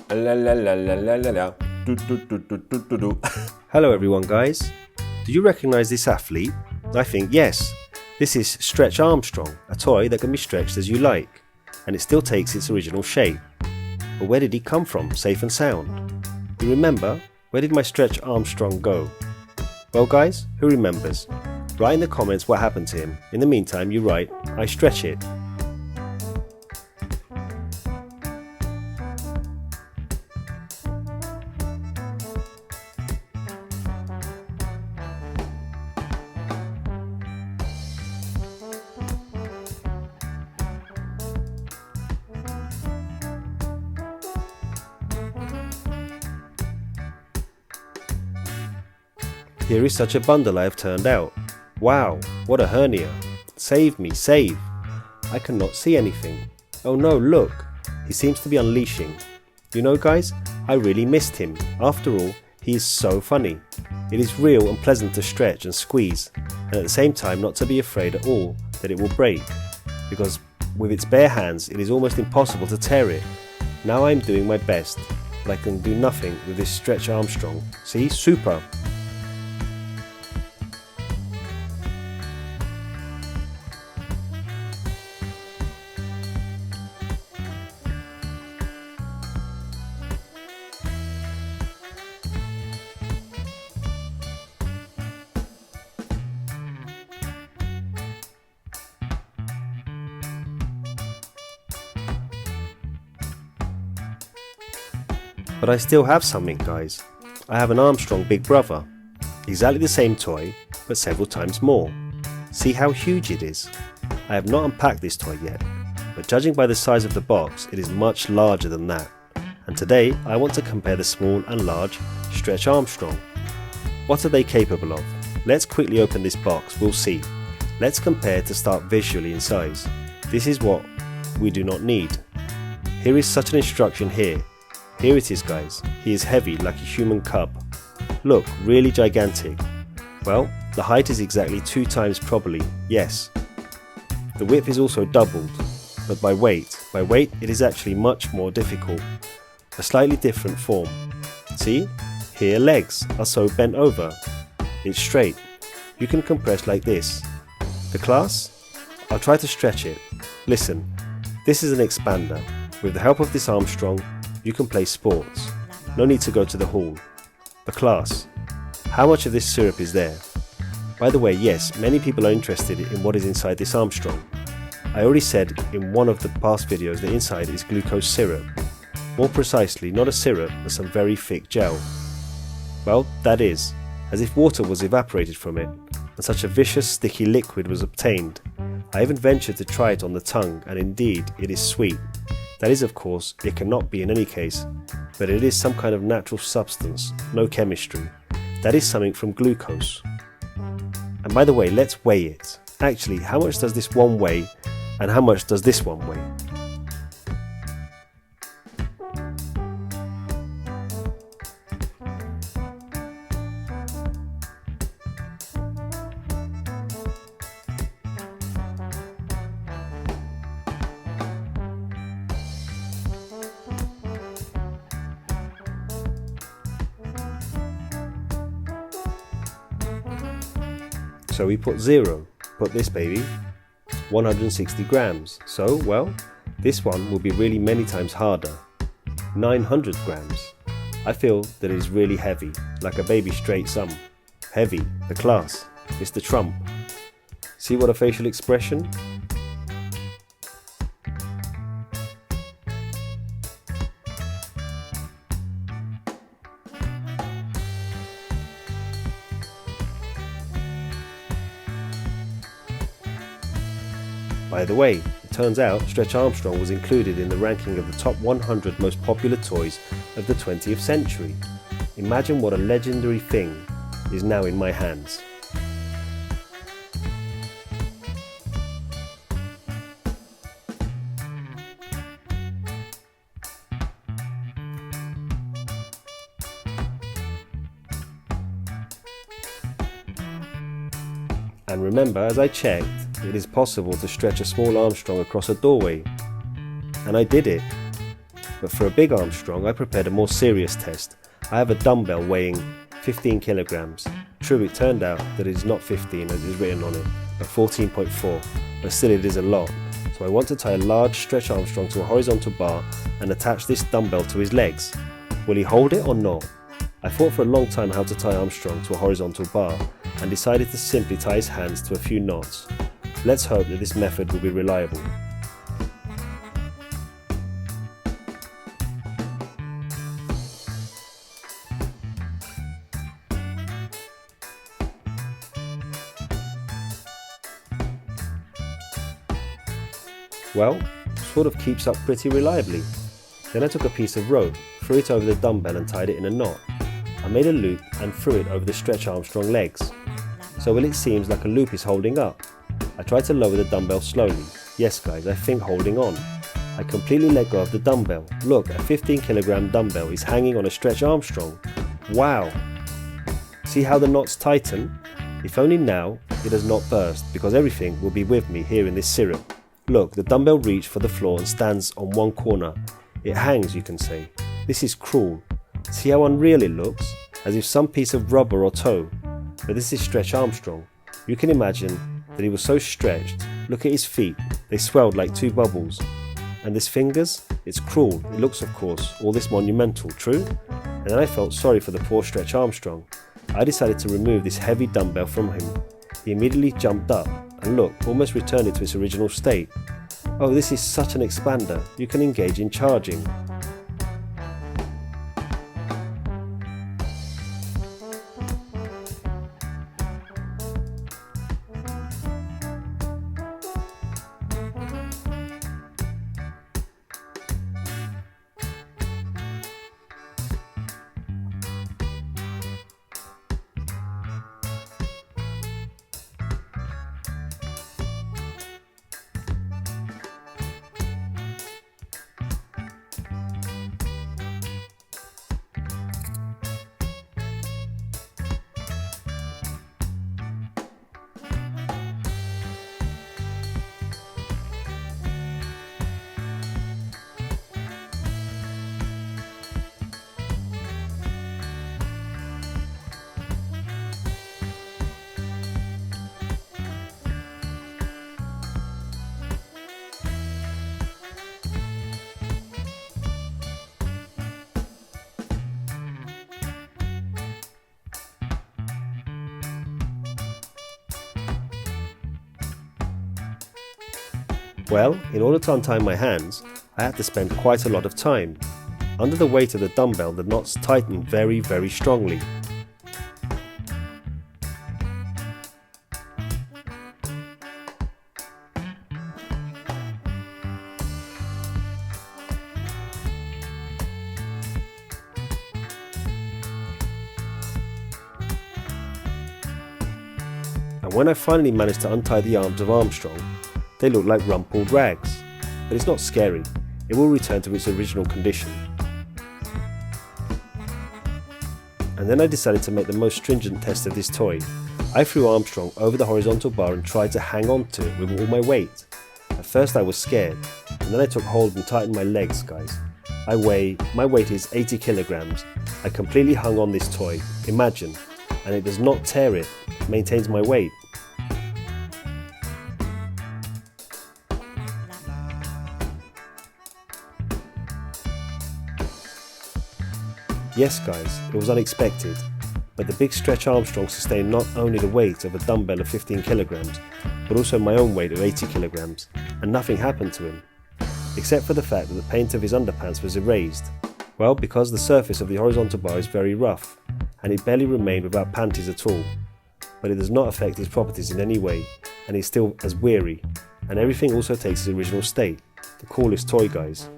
Hello everyone guys, do you recognise this athlete? I think yes. This is Stretch Armstrong, a toy that can be stretched as you like, and it still takes its original shape. But where did he come from, safe and sound? You remember? Where did my Stretch Armstrong go? Well guys, who remembers? Write in the comments what happened to him. In the meantime, you write, I stretch it. Here is such a bundle I have turned out. Wow, what a hernia. Save me, save. I cannot see anything. Oh no, look. He seems to be unleashing. You know guys, I really missed him. After all, he is so funny. It is real and pleasant to stretch and squeeze, and at the same time not to be afraid at all that it will break, because with its bare hands it is almost impossible to tear it. Now I am doing my best, but I can do nothing with this Stretch Armstrong. See, super. But I still have something guys. I have an Armstrong big brother. Exactly the same toy, but several times more. See how huge it is? I have not unpacked this toy yet, but judging by the size of the box, it is much larger than that. And today I want to compare the small and large Stretch Armstrong. What are they capable of? Let's quickly open this box, we'll see. Let's compare to start visually in size. This is what we do not need. Here is such an instruction here. Here it is guys, he is heavy like a human cub. Look, really gigantic. Well, the height is exactly 2 times probably, yes. The width is also doubled, but by weight it is actually much more difficult. A slightly different form. See, here legs are so bent over. It's straight. You can compress like this. The class? I'll try to stretch it. Listen, this is an expander. With the help of this Armstrong, you can play sports. No need to go to the hall. The class. How much of this syrup is there? By the way, yes, many people are interested in what is inside this Armstrong. I already said in one of the past videos that inside is glucose syrup. More precisely, not a syrup, but some very thick gel. Well, that is, as if water was evaporated from it, and such a vicious sticky liquid was obtained. I even ventured to try it on the tongue, and indeed, it is sweet. That is, of course, it cannot be in any case, but it is some kind of natural substance, no chemistry. That is something from glucose. And by the way, let's weigh it. Actually, how much does this one weigh, and how much does this one weigh? So we put 0, put this baby, 160 grams. So, well, this one will be really many times harder, 900 grams. I feel that it is really heavy, like a baby straight sum. Heavy, the class, it's the trump. See what a facial expression? By the way, it turns out Stretch Armstrong was included in the ranking of the top 100 most popular toys of the 20th century. Imagine what a legendary thing is now in my hands. And remember, as I checked, it is possible to stretch a small Armstrong across a doorway. And I did it. But for a big Armstrong, I prepared a more serious test. I have a dumbbell weighing 15 kilograms. True, it turned out that it is not 15 as is written on it, but 14.4, but still it is a lot. So I want to tie a large Stretch Armstrong to a horizontal bar and attach this dumbbell to his legs. Will he hold it or not? I thought for a long time how to tie Armstrong to a horizontal bar and decided to simply tie his hands to a few knots. Let's hope that this method will be reliable. Well, sort of keeps up pretty reliably. Then I took a piece of rope, threw it over the dumbbell and tied it in a knot. I made a loop and threw it over the Stretch Armstrong legs. So well, it seems like a loop is holding up. I tried to lower the dumbbell slowly. Yes guys, I think holding on. I completely let go of the dumbbell. Look, a 15 kilogram dumbbell is hanging on a Stretch Armstrong. Wow! See how the knots tighten? If only now it does not burst, because everything will be with me here in this syrup. Look, the dumbbell reached for the floor and stands on one corner. It hangs, you can say. This is cruel. See how unreal it looks? As if some piece of rubber or tow. But this is Stretch Armstrong. You can imagine that he was so stretched. Look at his feet. They swelled like two bubbles. And his fingers? It's cruel. It looks, of course, all this monumental, true? And then I felt sorry for the poor Stretch Armstrong. I decided to remove this heavy dumbbell from him. He immediately jumped up. And look, almost returned it to its original state. Oh, this is such an expander. You can engage in charging. Well, in order to untie my hands, I had to spend quite a lot of time. Under the weight of the dumbbell, the knots tightened very, very strongly. And when I finally managed to untie the arms of Armstrong, they look like rumpled rags. But it's not scary, it will return to its original condition. And then I decided to make the most stringent test of this toy. I threw Armstrong over the horizontal bar and tried to hang on to it with all my weight. At first I was scared, and then I took hold and tightened my legs, guys. My weight is 80 kilograms. I completely hung on this toy, imagine, and it does not tear it maintains my weight. Yes guys, it was unexpected, but the big Stretch Armstrong sustained not only the weight of a dumbbell of 15 kilograms, but also my own weight of 80 kilograms, and nothing happened to him, except for the fact that the paint of his underpants was erased. Well, because the surface of the horizontal bar is very rough, and it barely remained without panties at all. But it does not affect his properties in any way, and he's still as weary, and everything also takes its original state. The coolest toy, guys.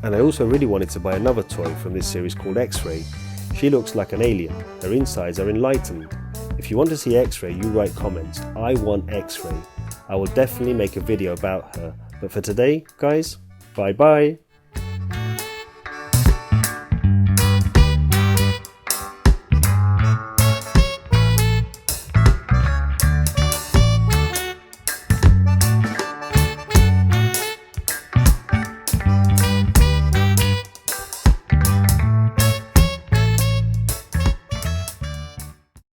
And I also really wanted to buy another toy from this series called X-Ray. She looks like an alien, her insides are enlightened. If you want to see X-Ray, you write comments. I want X-Ray. I will definitely make a video about her. But for today, guys, bye bye.